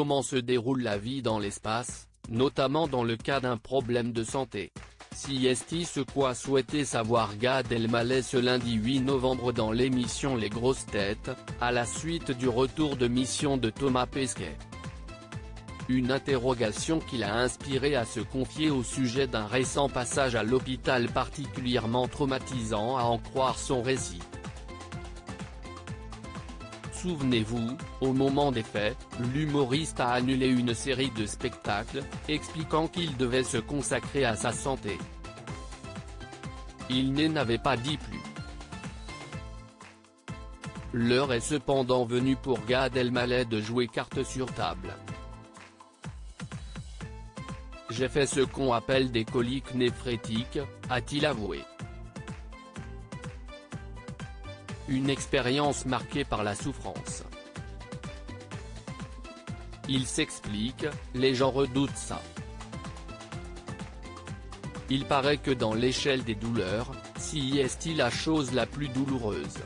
comment se déroule la vie dans l'espace, notamment dans le cas d'un problème de santé. CST ce quoi souhaitait savoir Gad Elmaleh ce lundi 8 novembre dans l'émission Les Grosses Têtes, à la suite du retour de mission de Thomas Pesquet. Une interrogation qui l'a inspiré à se confier au sujet d'un récent passage à l'hôpital particulièrement traumatisant à en croire son récit. Souvenez-vous, au moment des faits, l'humoriste a annulé une série de spectacles, expliquant qu'il devait se consacrer à sa santé. Il n'avait pas dit plus. L'heure est cependant venue pour Gad Elmaleh de jouer carte sur table. J'ai fait ce qu'on appelle des coliques néphrétiques, a-t-il avoué. Une expérience marquée par la souffrance. Il s'explique, les gens redoutent ça. Il paraît que dans l'échelle des douleurs, CST la chose la plus douloureuse.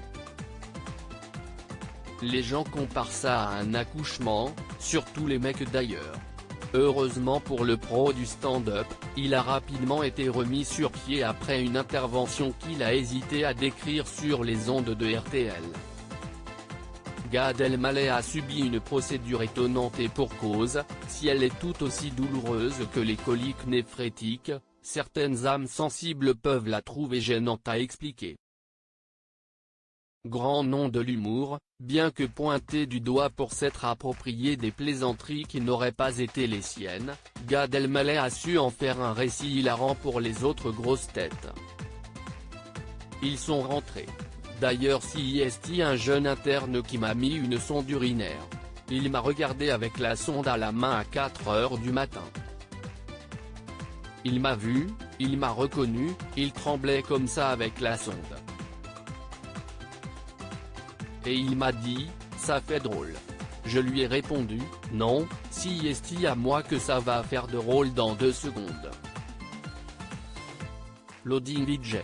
Les gens comparent ça à un accouchement, surtout les mecs d'ailleurs. Heureusement pour le pro du stand-up, il a rapidement été remis sur pied après une intervention qu'il a hésité à décrire sur les ondes de RTL. Gad Elmaleh a subi une procédure étonnante et pour cause, si elle est tout aussi douloureuse que les coliques néphrétiques, certaines âmes sensibles peuvent la trouver gênante à expliquer. Grand nom de l'humour, bien que pointé du doigt pour s'être approprié des plaisanteries qui n'auraient pas été les siennes, Gad Elmaleh a su en faire un récit hilarant pour les autres grosses têtes. Ils sont rentrés. D'ailleurs CST un jeune interne qui m'a mis une sonde urinaire. Il m'a regardé avec la sonde à la main à 4 heures du matin. Il m'a vu, il m'a reconnu, il tremblait comme ça avec la sonde. Et il m'a dit, ça fait drôle. Je lui ai répondu, non, CST à moi que ça va faire de drôle dans 2 secondes. Loading DJ.